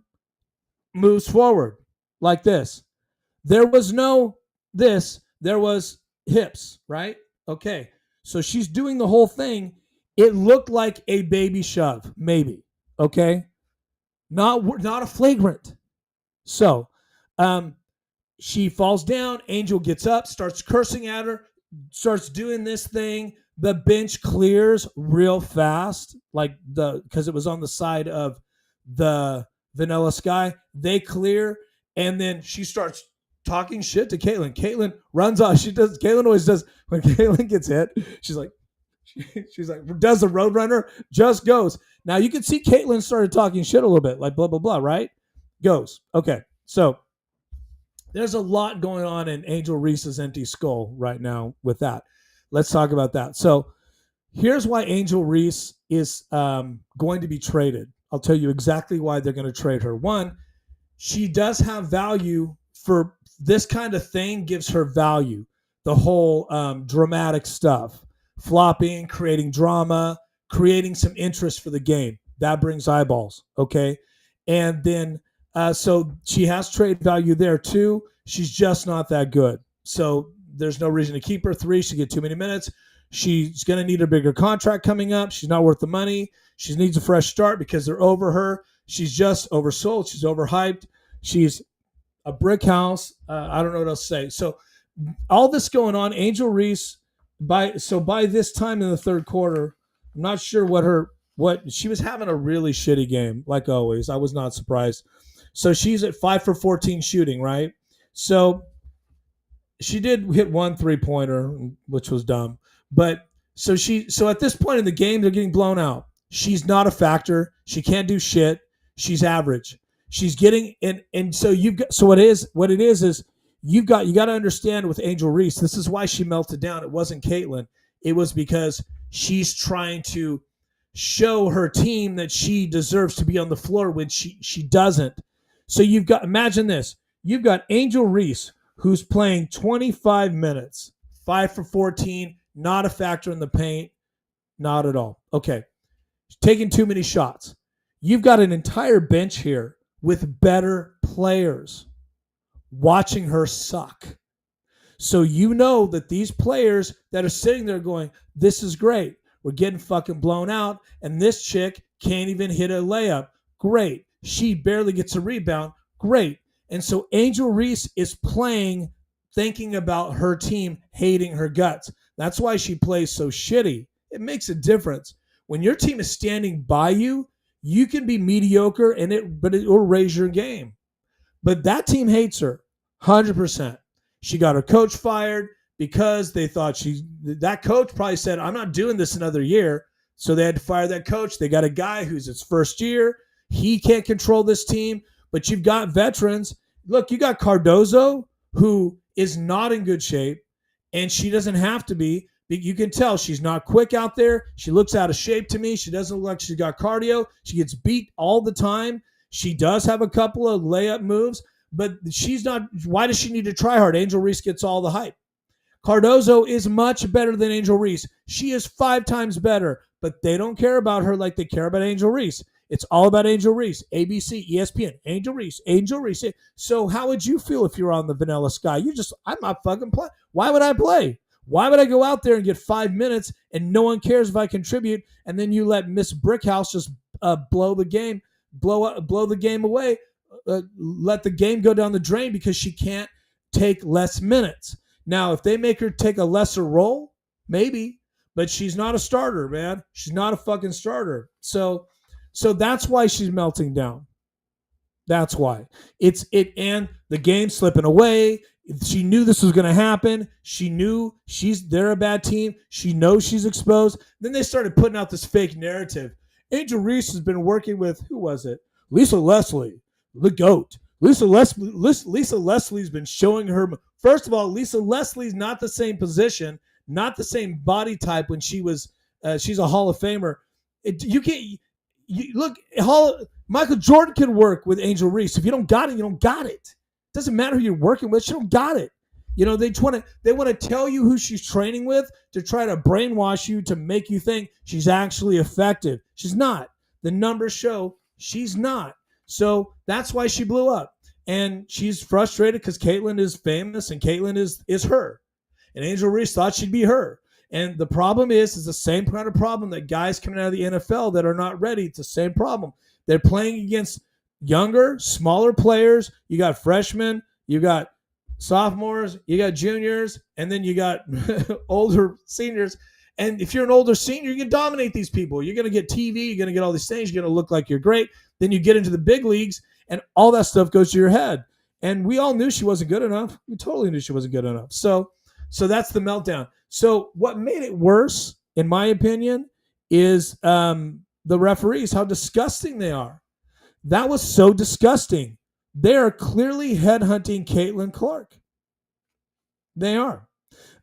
moves forward like this. There was no this. There was hips, right? Okay. So she's doing the whole thing. It looked like a baby shove, maybe. Okay. Not a flagrant. So, she falls down. Angel gets up, starts cursing at her, starts doing this thing. The bench clears real fast, because it was on the side of the Vanilla Sky. They clear, and then she starts talking shit to Caitlin. Caitlin runs off. Caitlin always does when Caitlin gets hit. She's like, She's like, does the Roadrunner, just goes. Now you can see Caitlyn started talking shit a little bit, like blah, blah, blah, right? Goes. Okay. So there's a lot going on in Angel Reese's empty skull right now with that. Let's talk about that. So here's why Angel Reese is going to be traded. I'll tell you exactly why they're going to trade her. One, she does have value for this kind of thing, gives her value. The whole dramatic stuff, flopping, creating drama, creating some interest for the game. That brings eyeballs, okay? And then, so she has trade value there too. She's just not that good. So there's no reason to keep her. 3, she get too many minutes. She's going to need a bigger contract coming up. She's not worth the money. She needs a fresh start because they're over her. She's just oversold. She's overhyped. She's a brick house. I don't know what else to say. So all this going on, Angel Reese, by this time in the third quarter, I'm not sure what she was having a really shitty game, like always. I was not surprised. So she's at 5 for 14 shooting, right? So she did hit 1 3-pointer, which was dumb. But so at this point in the game, they're getting blown out. She's not a factor. She can't do shit. She's average. She's getting and so you've got what it is you got to understand with Angel Reese, this is why she melted down. It wasn't Caitlyn. It was because she's trying to show her team that she deserves to be on the floor when she doesn't. So imagine this. You've got Angel Reese, who's playing 25 minutes, 5 for 14, not a factor in the paint, not at all. Okay, taking too many shots. You've got an entire bench here with better players watching her suck. So you know that these players that are sitting there going, this is great. We're getting fucking blown out, and this chick can't even hit a layup. Great. She barely gets a rebound. Great. And so Angel Reese is playing thinking about her team hating her guts. That's why she plays so shitty. It makes a difference. When your team is standing by you, you can be mediocre but it will raise your game. But that team hates her 100%. She got her coach fired because they thought that coach probably said, I'm not doing this another year. So they had to fire that coach. They got a guy who's his first year. He can't control this team, but you've got veterans. Look, you got Cardozo, who is not in good shape, and she doesn't have to be. You can tell she's not quick out there. She looks out of shape to me. She doesn't look like she's got cardio. She gets beat all the time. She does have a couple of layup moves, but she's not. Why does she need to try hard? Angel Reese gets all the hype. Cardozo is much better than Angel Reese. She is 5 times better, but they don't care about her like they care about Angel Reese. It's all about Angel Reese. ABC, ESPN, Angel Reese, Angel Reese. So how would you feel if you're on the Vanilla Sky? I'm not fucking playing. Why would I play? Why would I go out there and get 5 minutes and no one cares if I contribute, and then you let Miss Brickhouse just blow the game away, let the game go down the drain because she can't take less minutes. Now, if they make her take a lesser role, maybe, but she's not a starter, man. She's not a fucking starter. So that's why she's melting down. That's why. And the game's slipping away. She knew this was going to happen. She knew they're a bad team. She knows she's exposed. Then they started putting out this fake narrative. Angel Reese has been working with, who was it? Lisa Leslie, the GOAT. Lisa Leslie's been showing her. First of all, Lisa Leslie's not the same position, not the same body type when she's a Hall of Famer. Michael Jordan can work with Angel Reese. If you don't got it, you don't got it. It doesn't matter who you're working with. She don't got it. You know, they want to tell you who she's training with to try to brainwash you to make you think she's actually effective. She's not. The numbers show she's not. So that's why she blew up. And she's frustrated because Caitlyn is famous and Caitlyn is her. And Angel Reese thought she'd be her. And the problem is the same kind of problem that guys coming out of the NFL that are not ready. It's the same problem. They're playing against younger, smaller players. You got freshmen, you got sophomores, you got juniors, and then you got older seniors. And if you're an older senior, you can dominate these people. You're going to get TV. You're going to get all these things. You're going to look like you're great. Then you get into the big leagues, and all that stuff goes to your head. And we all knew she wasn't good enough. We totally knew she wasn't good enough. So that's the meltdown. So what made it worse, in my opinion, is the referees, how disgusting they are. That was so disgusting. They are clearly headhunting Caitlin Clark. They are.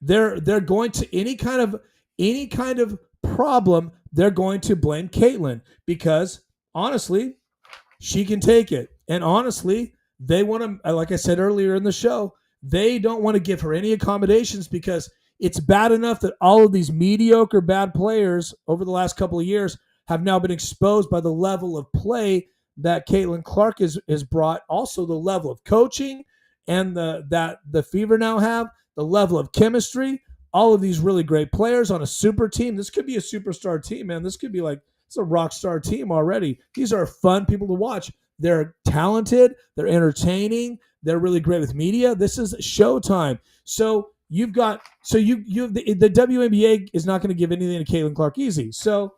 They're going to any kind of problem, they're going to blame Caitlin because honestly, she can take it. And honestly, they want to, like I said earlier in the show, they don't want to give her any accommodations because it's bad enough that all of these mediocre bad players over the last couple of years have now been exposed by the level of play that Caitlin Clark has brought. Also, the level of coaching and the Fever now have, the level of chemistry, all of these really great players on a super team. This could be a superstar team, man. This could be like, it's a rock star team already. These are fun people to watch. They're talented. They're entertaining. They're really great with media. This is showtime. So you have the WNBA is not going to give anything to Caitlin Clark easy. So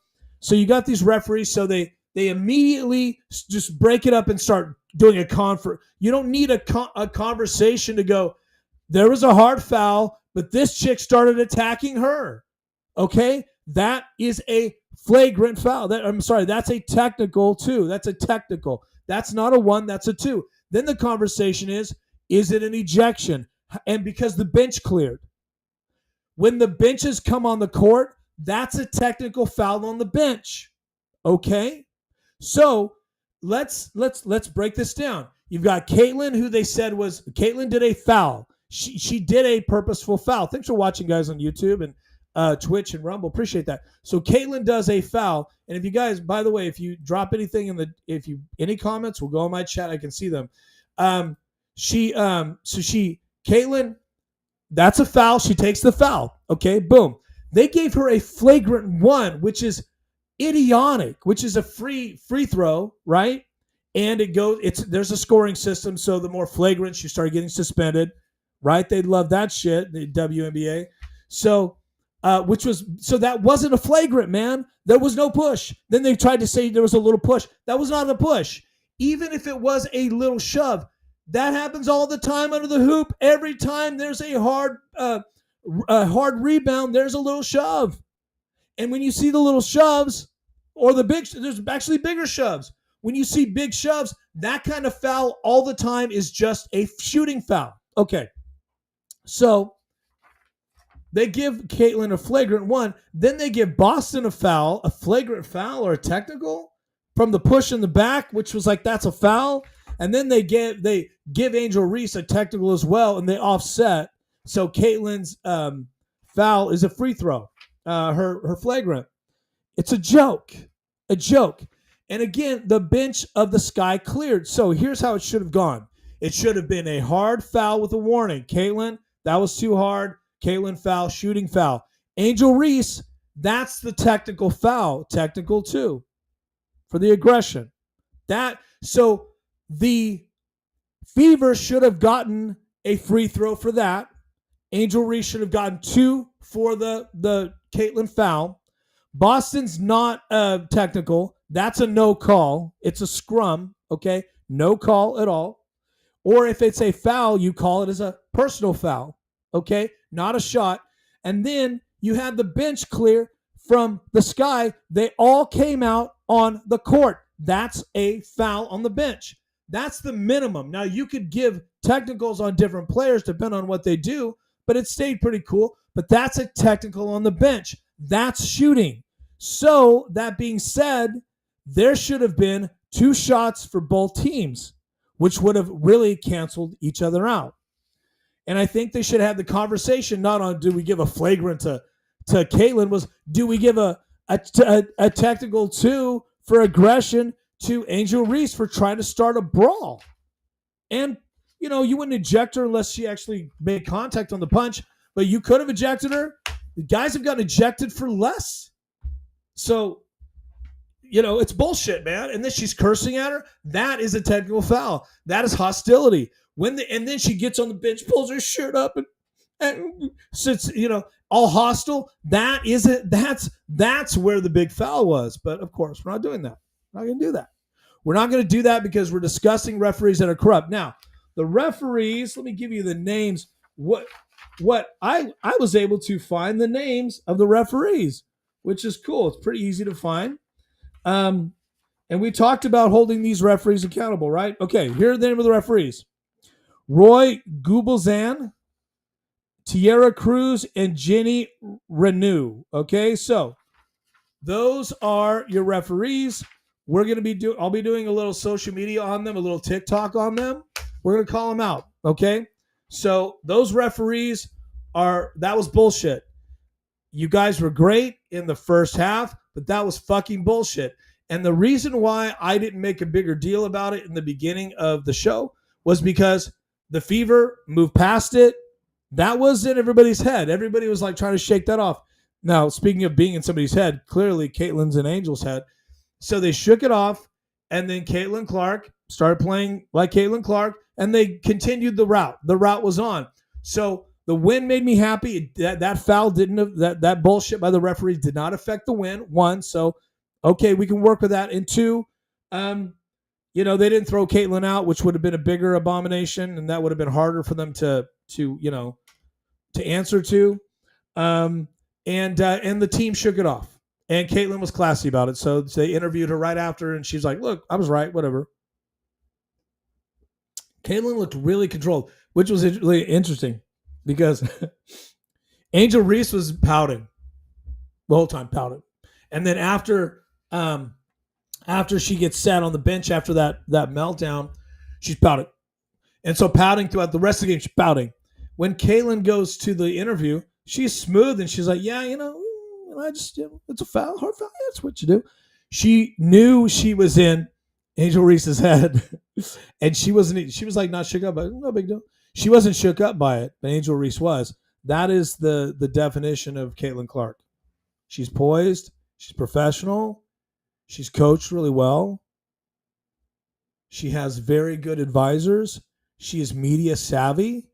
you got these referees. So they immediately just break it up and start doing a conference. You don't need a conversation to go, there was a hard foul, but this chick started attacking her. Okay? That is a flagrant foul. That's a technical too. That's a technical. That's not a 1, that's a 2. Then the conversation is it an ejection? And because the bench cleared. When the benches come on the court, that's a technical foul on the bench. Okay? So let's break this down. You've got Caitlin, who they said was Caitlin did a foul. She did a purposeful foul. Thanks for watching, guys, on YouTube and Twitch and Rumble. Appreciate that. So Caitlin does a foul, and if you guys, by the way, if you drop anything any comments, we'll go in my chat. I can see them. Caitlin, that's a foul. She takes the foul. Okay, boom. They gave her a flagrant 1, which is idiotic, which is a free throw, right? And there's a scoring system, so the more flagrant, you start getting suspended, right? They'd love that shit, the WNBA. So that wasn't a flagrant, man. There was no push. Then they tried to say there was a little push. That was not a push. Even if it was a little shove, that happens all the time under the hoop. Every time there's a hard rebound, there's a little shove. And when you see the little shoves or there's actually bigger shoves. When you see big shoves, that kind of foul all the time is just a shooting foul. Okay. So they give Caitlin a flagrant 1. Then they give Boston a flagrant foul or a technical from the push in the back, which was like, that's a foul. And then they give Angel Reese a technical as well, and they offset. So Caitlin's foul is a free throw, her flagrant. It's a joke. And again, the bench of the Sky cleared. So here's how it should have gone. It should have been a hard foul with a warning. Caitlin, that was too hard. Caitlin foul, shooting foul. Angel Reese, that's the technical foul. Technical 2 for the aggression. So the Fever should have gotten a free throw for that. Angel Reese should have gotten 2 for the Caitlin foul. Boston's not technical. That's a no call. It's a scrum, okay? No call at all. Or if it's a foul, you call it as a personal foul, okay? Not a shot. And then you had the bench clear from the Sky. They all came out on the court. That's a foul on the bench. That's the minimum. Now, you could give technicals on different players depending on what they do, but it stayed pretty cool. But that's a technical on the bench. That's shooting. So, that being said, there should have been 2 shots for both teams, which would have really canceled each other out. And I think they should have the conversation not on do we give a flagrant to Caitlin, was do we give a technical 2 for aggression to Angel Reese for trying to start a brawl. And, you wouldn't eject her unless she actually made contact on the punch, but you could have ejected her. The guys have gotten ejected for less. So, it's bullshit, man. And then she's cursing at her. That is a technical foul. That is hostility. And then she gets on the bench, pulls her shirt up and sits, all hostile. That isn't, that's where the big foul was. But of course, we're not doing that. We're not going to do that. We're not going to do that because we're discussing referees that are corrupt. Now, the referees, let me give you the names. What I was able to find the names of the referees. which is cool. It's pretty easy to find. Um, and we talked about holding these referees accountable, right? Okay, here are the name of the referees: Roy Gubelzan, Tierra Cruz, and Jenny Renew. Okay, so those are your referees. We're going to be doing, I'll be doing a little social media on them, a little TikTok on them. We're going to call them out. Okay. So those referees that was bullshit. You guys were great in the first half, but that was fucking bullshit. And the reason why I didn't make a bigger deal about it in the beginning of the show was because the Fever moved past it. That was in everybody's head. Everybody was like trying to shake that off. Now, speaking of being in somebody's head, clearly Caitlin's in Angel's head. So they shook it off, and then Caitlin Clark started playing like Caitlin Clark, and they continued the route. The route was on. So the win made me happy. That foul didn't, that bullshit by the referees did not affect the win. One, so okay, we can work with that. And two, they didn't throw Caitlin out, which would have been a bigger abomination, and that would have been harder for them to answer to. And the team shook it off. And Caitlin was classy about it. So they interviewed her right after, and she's like, look, I was right, whatever. Caitlin looked really controlled, which was really interesting because Angel Reese was pouting the whole time, pouting. And then after she gets sat on the bench after that meltdown, she's pouting. And so pouting throughout the rest of the game, she's pouting. When Caitlin goes to the interview, she's smooth and she's like, yeah, it's a foul, hard foul. Yeah, that's what you do. She knew she was in Angel Reese's head, and she was like not shook up, but no big deal. She wasn't shook up by it, but Angel Reese was. That is the definition of Caitlin Clark. She's poised. She's professional. She's coached really well. She has very good advisors. She is media savvy.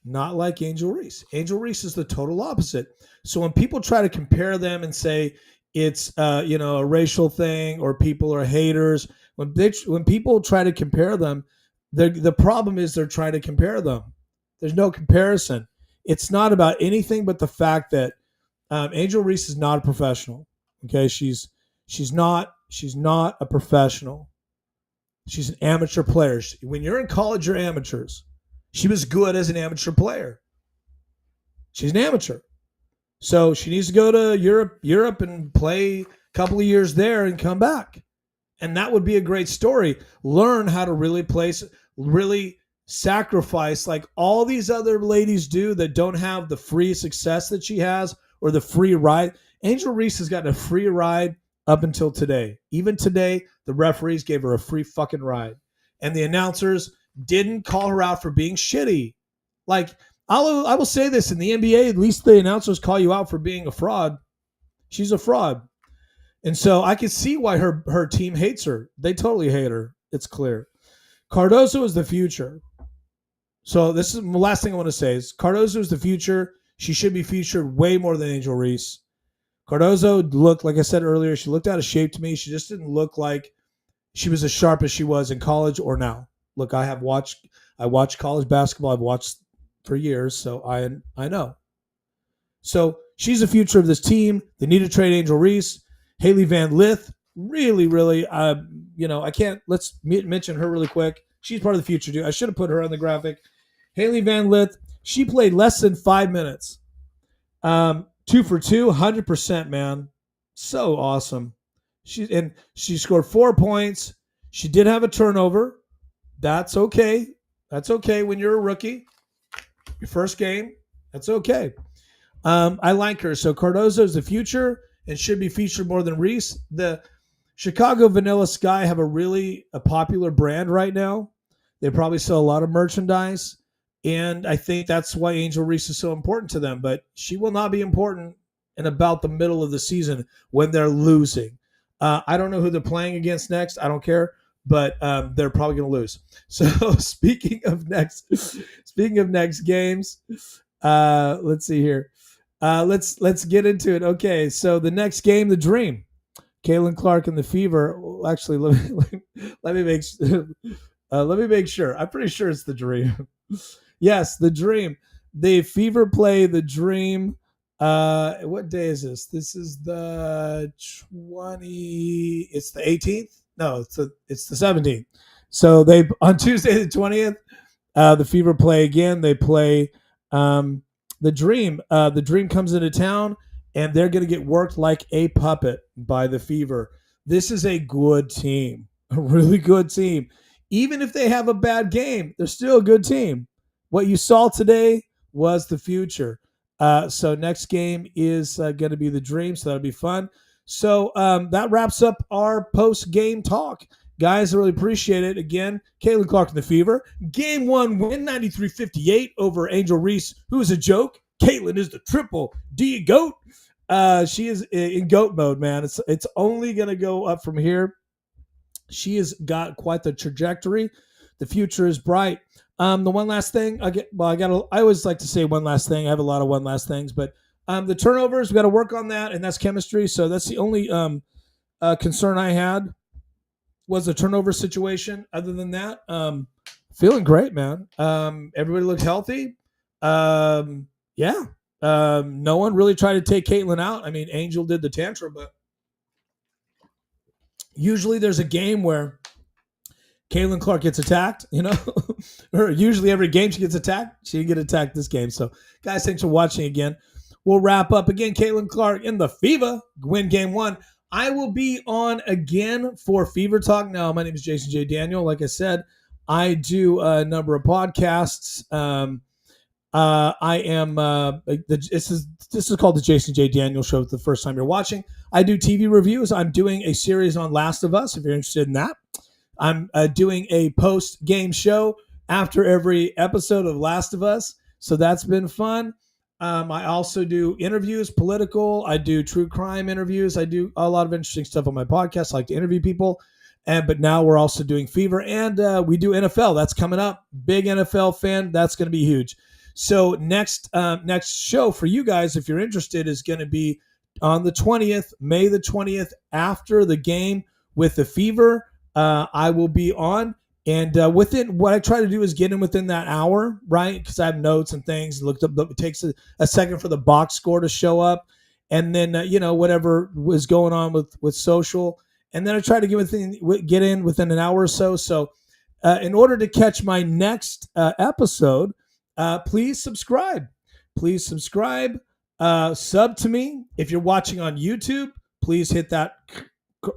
Not like Angel Reese. Angel Reese is the total opposite. So when people try to compare them and say it's a racial thing or people are haters, when people try to compare them, the problem is they're trying to compare them. There's no comparison. It's not about anything but the fact that Angel Reese is not a professional. Okay, she's not a professional. She's an amateur player. When you're in college, you're amateurs. She was good as an amateur player. She's an amateur. So she needs to go to Europe and play a couple of years there and come back. And that would be a great story. Learn how to really sacrifice like all these other ladies do that don't have the free success that she has or the free ride. Angel Reese has gotten a free ride up until today. Even today, the referees gave her a free fucking ride. And the announcers didn't call her out for being shitty. Like, I will say this, in the NBA, at least the announcers call you out for being a fraud. She's a fraud. And so I can see why her team hates her. They totally hate her. It's clear. Cardozo is the future. So this is the last thing I want to say is Cardozo is the future. She should be featured way more than Angel Reese. Cardozo looked, like I said earlier, she looked out of shape to me. She just didn't look like she was as sharp as she was in college or now. Look, I watch college basketball. I've watched for years, so I know. So she's the future of this team. They need to trade Angel Reese. Haley Van Lith, really, really, I can't, let's mention her really quick. She's part of the future, dude. I should have put her on the graphic. Haley Van Lith, she played less than 5 minutes. 2 for 2, 100%, man. So awesome. She scored 4 points. She did have a turnover. That's okay. That's okay when you're a rookie. Your first game, that's okay. I like her. So Cardozo is the future and should be featured more than Reese. The Chicago Vanilla Sky have a popular brand right now. They probably sell a lot of merchandise. And I think that's why Angel Reese is so important to them. But she will not be important in about the middle of the season when they're losing. I don't know who they're playing against next. I don't care. But they're probably going to lose. So speaking of next games, let's see here. Let's get into it. Okay, so the next game, the Dream, Caitlin Clark and the Fever. Well, actually, let me make sure. I'm pretty sure it's the Dream. Yes, the Dream. The Fever play the Dream What day is this? This is the 20. It's the 18th. No, it's the 17th. So they on Tuesday the 20th. The Fever play again. They play the Dream. The Dream comes into town, and they're going to get worked like a puppet by the Fever. This is a good team, a really good team. Even if they have a bad game, they're still a good team. What you saw today was the future. So next game is going to be the Dream, so that'll be fun. So that wraps up our post-game talk. Guys, I really appreciate it. Again, Caitlin Clark and the Fever. Game 1 win, 93-58 over Angel Reese, who is a joke. Caitlin is the triple D GOAT. She is in GOAT mode, man. It's only going to go up from here. She has got quite the trajectory. The future is bright. The one last thing I always like to say one last thing. I have a lot of one last things, but the turnovers, we got to work on that, and that's chemistry. So that's the only concern I had was the turnover situation. Other than that, feeling great, man. Everybody looked healthy. Yeah. No one really tried to take Caitlin out. I mean, Angel did the tantrum, but usually there's a game where Caitlin Clark gets attacked, or usually every game she gets attacked. She didn't get attacked this game. So, guys, thanks for watching again. We'll wrap up again. Caitlin Clark in the Fever win game 1. I will be on again for Fever Talk. Now, my name is Jason J. Daniel. Like I said, I do a number of podcasts. I am this is called the Jason J. Daniel Show. The first time you're watching, I do TV reviews. I'm doing a series on Last of Us. If you're interested in that, I'm doing a post game show after every episode of Last of Us. So that's been fun. I also do interviews, political. I do true crime interviews. I do a lot of interesting stuff on my podcast. I like to interview people. But now we're also doing Fever, and we do NFL. That's coming up. Big NFL fan. That's going to be huge. So next show for you guys, if you're interested, is going to be on the 20th, May the 20th, after the game with the Fever. I will be on. And within what I try to do is get in within that hour, right? Because I have notes and things. Looked up. It takes a second for the box score to show up, and then whatever was going on with social, and then I try to get in within an hour or so. So, in order to catch my next episode, please subscribe. Please subscribe. Sub to me. If you're watching on YouTube, please hit that,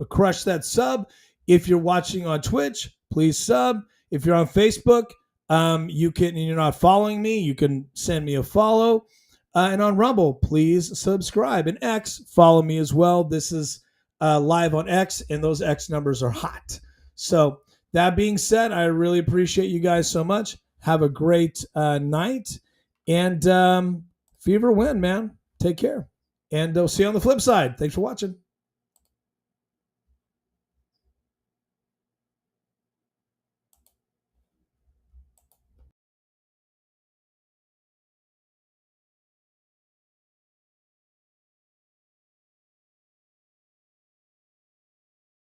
crush that sub. If you're watching on Twitch, please sub. If you're on Facebook, and you're not following me, you can send me a follow. And on Rumble, please subscribe. And X, follow me as well. This is live on X, and those X numbers are hot. So that being said, I really appreciate you guys so much. Have a great night. And Fever win, man. Take care. And see you on the flip side. Thanks for watching.